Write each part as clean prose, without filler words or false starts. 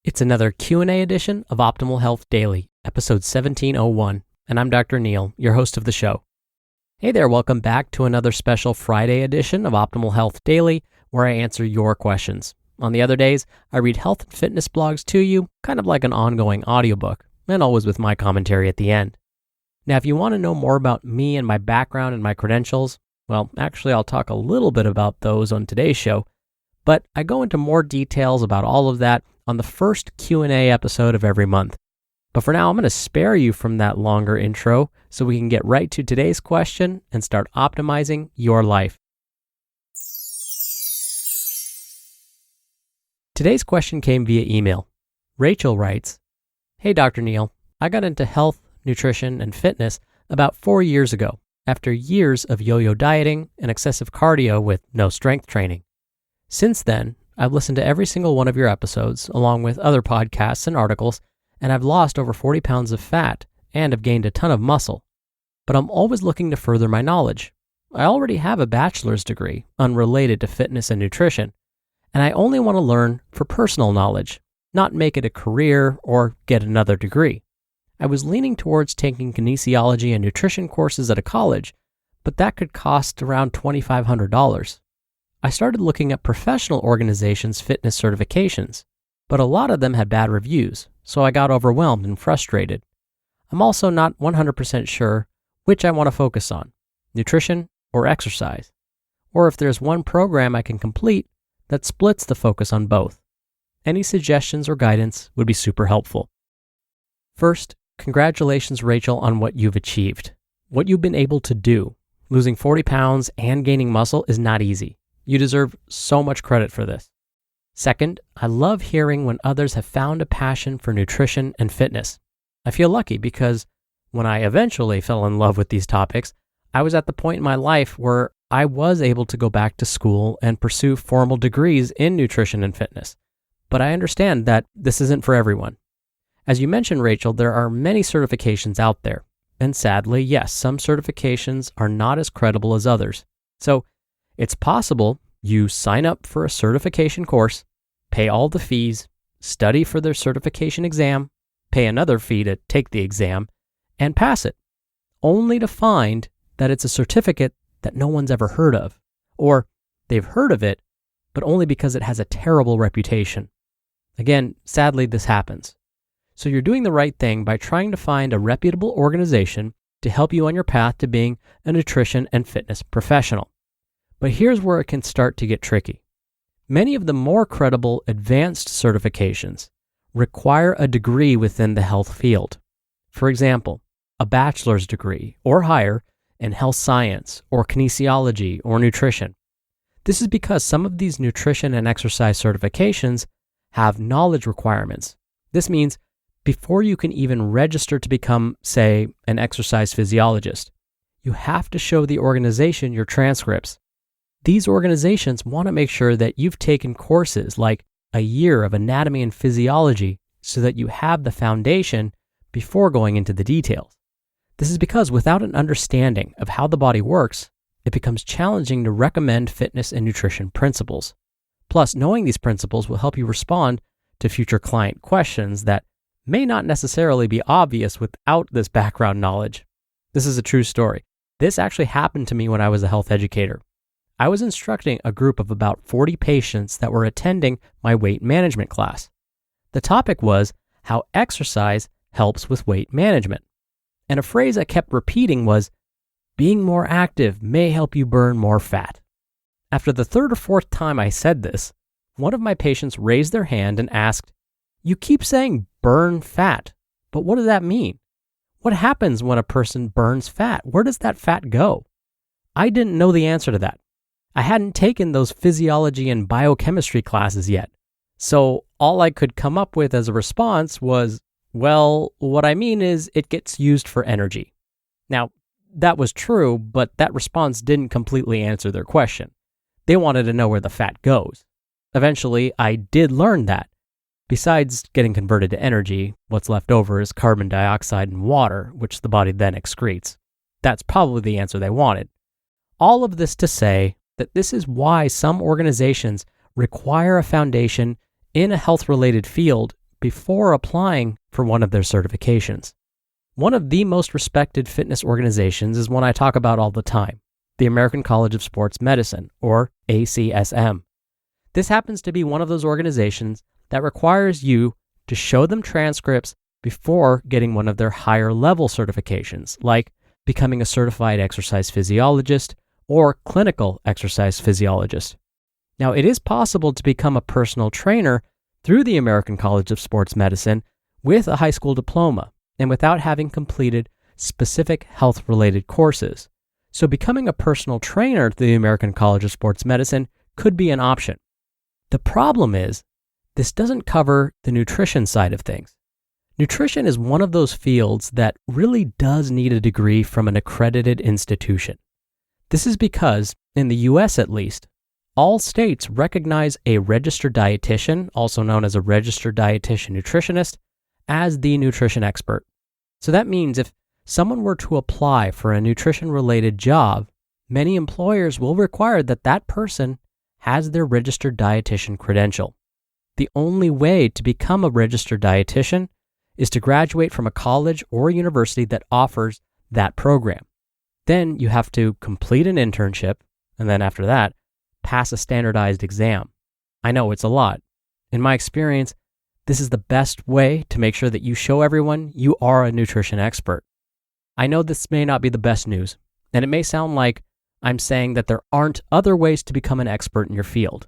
It's another Q&A edition of Optimal Health Daily, episode 1701, and I'm Dr. Neil, your host of the show. Hey there, welcome back to another special Friday edition of Optimal Health Daily, where I answer your questions. On the other days, I read health and fitness blogs to you, kind of like an ongoing audiobook, and always with my commentary at the end. Now, if you want to know more about me and my background and my credentials, well, actually I'll talk a little bit about those on today's show, but I go into more details about all of that on the first Q&A episode of every month. But for now, I'm going to spare you from that longer intro so we can get right to today's question and start optimizing your life. Today's question came via email. Rachel writes, "Hey Dr. Neil, I got into health, nutrition, and fitness about 4 years ago after years of yo-yo dieting and excessive cardio with no strength training. Since then, I've listened to every single one of your episodes, along with other podcasts and articles, and I've lost over 40 pounds of fat and have gained a ton of muscle. But I'm always looking to further my knowledge. I already have a bachelor's degree, unrelated to fitness and nutrition, and I only want to learn for personal knowledge, not make it a career or get another degree. I was leaning towards taking kinesiology and nutrition courses at a college, but that could cost around $2,500. I started looking at professional organizations' fitness certifications, but a lot of them had bad reviews, so I got overwhelmed and frustrated. I'm also not 100% sure which I want to focus on, nutrition or exercise, or if there's one program I can complete that splits the focus on both. Any suggestions or guidance would be super helpful." First, congratulations, Rachel, on what you've achieved. What you've been able to do, losing 40 pounds and gaining muscle, is not easy. You deserve so much credit for this. Second, I love hearing when others have found a passion for nutrition and fitness. I feel lucky because when I eventually fell in love with these topics, I was at the point in my life where I was able to go back to school and pursue formal degrees in nutrition and fitness. But I understand that this isn't for everyone. As you mentioned, Rachel, there are many certifications out there. And sadly, yes, some certifications are not as credible as others. So it's possible you sign up for a certification course, pay all the fees, study for their certification exam, pay another fee to take the exam, and pass it, only to find that it's a certificate that no one's ever heard of, or they've heard of it, but only because it has a terrible reputation. Again, sadly, this happens. So you're doing the right thing by trying to find a reputable organization to help you on your path to being a nutrition and fitness professional. But here's where it can start to get tricky. Many of the more credible advanced certifications require a degree within the health field. For example, a bachelor's degree or higher in health science or kinesiology or nutrition. This is because some of these nutrition and exercise certifications have knowledge requirements. This means before you can even register to become, say, an exercise physiologist, you have to show the organization your transcripts. These organizations want to make sure that you've taken courses like a year of anatomy and physiology so that you have the foundation before going into the details. This is because without an understanding of how the body works, it becomes challenging to recommend fitness and nutrition principles. Plus, knowing these principles will help you respond to future client questions that may not necessarily be obvious without this background knowledge. This is a true story. This actually happened to me when I was a health educator. I was instructing a group of about 40 patients that were attending my weight management class. The topic was how exercise helps with weight management. And a phrase I kept repeating was, "Being more active may help you burn more fat." After the third or fourth time I said this, one of my patients raised their hand and asked, "You keep saying burn fat, but what does that mean? What happens when a person burns fat? Where does that fat go?" I didn't know the answer to that. I hadn't taken those physiology and biochemistry classes yet. So all I could come up with as a response was, "Well, what I mean is it gets used for energy." Now, that was true, but that response didn't completely answer their question. They wanted to know where the fat goes. Eventually, I did learn that. Besides getting converted to energy, what's left over is carbon dioxide and water, which the body then excretes. That's probably the answer they wanted. All of this to say that this is why some organizations require a foundation in a health-related field before applying for one of their certifications. One of the most respected fitness organizations is one I talk about all the time, the American College of Sports Medicine, or ACSM. This happens to be one of those organizations that requires you to show them transcripts before getting one of their higher level certifications, like becoming a certified exercise physiologist or clinical exercise physiologist. Now, it is possible to become a personal trainer through the American College of Sports Medicine with a high school diploma and without having completed specific health-related courses. So becoming a personal trainer through the American College of Sports Medicine could be an option. The problem is, this doesn't cover the nutrition side of things. Nutrition is one of those fields that really does need a degree from an accredited institution. This is because, in the US at least, all states recognize a registered dietitian, also known as a registered dietitian nutritionist, as the nutrition expert. So that means if someone were to apply for a nutrition-related job, many employers will require that that person has their registered dietitian credential. The only way to become a registered dietitian is to graduate from a college or university that offers that program. Then you have to complete an internship, and then after that, pass a standardized exam. I know it's a lot. In my experience, this is the best way to make sure that you show everyone you are a nutrition expert. I know this may not be the best news, and it may sound like I'm saying that there aren't other ways to become an expert in your field.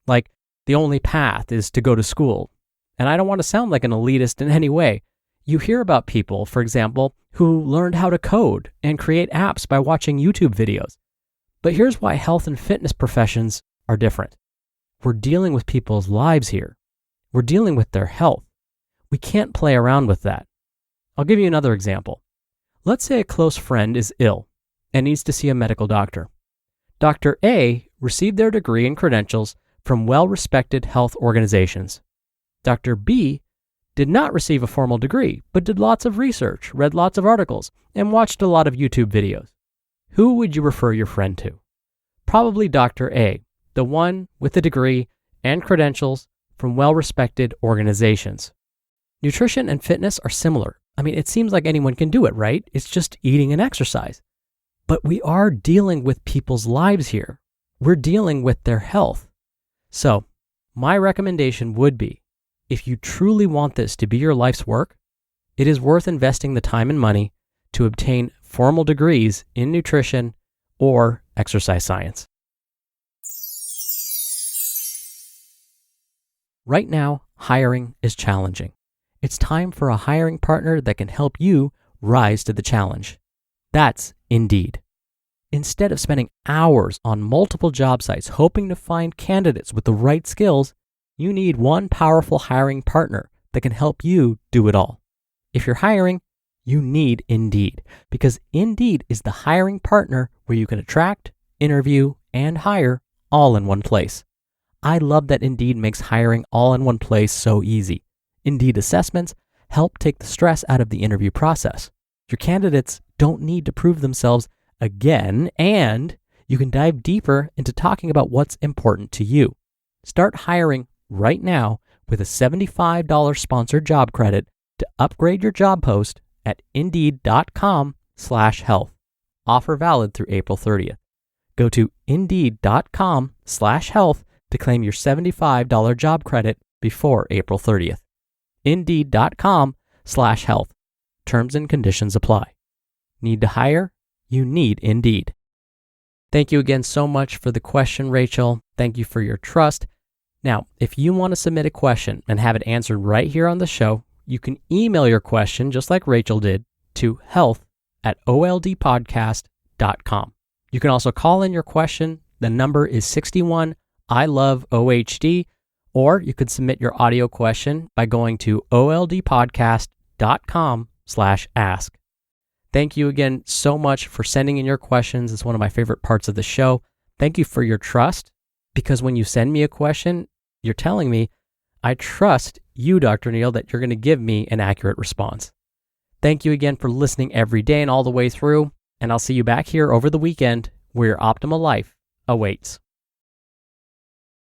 Like, the only path is to go to school. And I don't want to sound like an elitist in any way. You hear about people, for example, who learned how to code and create apps by watching YouTube videos. But here's why health and fitness professions are different. We're dealing with people's lives here. We're dealing with their health. We can't play around with that. I'll give you another example. Let's say a close friend is ill and needs to see a medical doctor. Dr. A received their degree and credentials from well-respected health organizations. Dr. B did not receive a formal degree, but did lots of research, read lots of articles, and watched a lot of YouTube videos. Who would you refer your friend to? Probably Dr. A, the one with a degree and credentials from well-respected organizations. Nutrition and fitness are similar. I mean, it seems like anyone can do it, right? It's just eating and exercise. But we are dealing with people's lives here. We're dealing with their health. So, my recommendation would be, if you truly want this to be your life's work, it is worth investing the time and money to obtain formal degrees in nutrition or exercise science. Right now, hiring is challenging. It's time for a hiring partner that can help you rise to the challenge. That's Indeed. Instead of spending hours on multiple job sites hoping to find candidates with the right skills, you need one powerful hiring partner that can help you do it all. If you're hiring, you need Indeed, because Indeed is the hiring partner where you can attract, interview, and hire all in one place. I love that Indeed makes hiring all in one place so easy. Indeed assessments help take the stress out of the interview process. Your candidates don't need to prove themselves again, and you can dive deeper into talking about what's important to you. Start hiring right now with a $75 sponsored job credit to upgrade your job post at Indeed.com/health. Offer valid through April 30th. Go to Indeed.com/health to claim your $75 job credit before April 30th. Indeed.com/health. Terms and conditions apply. Need to hire? You need Indeed. Thank you again so much for the question, Rachel. Thank you for your trust. Now, if you want to submit a question and have it answered right here on the show, you can email your question, just like Rachel did, to health@oldpodcast.com. You can also call in your question. The number is 61 I love OHD, or you could submit your audio question by going to oldpodcast.com/ask. Thank you again so much for sending in your questions. It's one of my favorite parts of the show. Thank you for your trust, because when you send me a question, you're telling me, I trust you, Dr. Neil, that you're going to give me an accurate response. Thank you again for listening every day and all the way through, and I'll see you back here over the weekend where your optimal life awaits.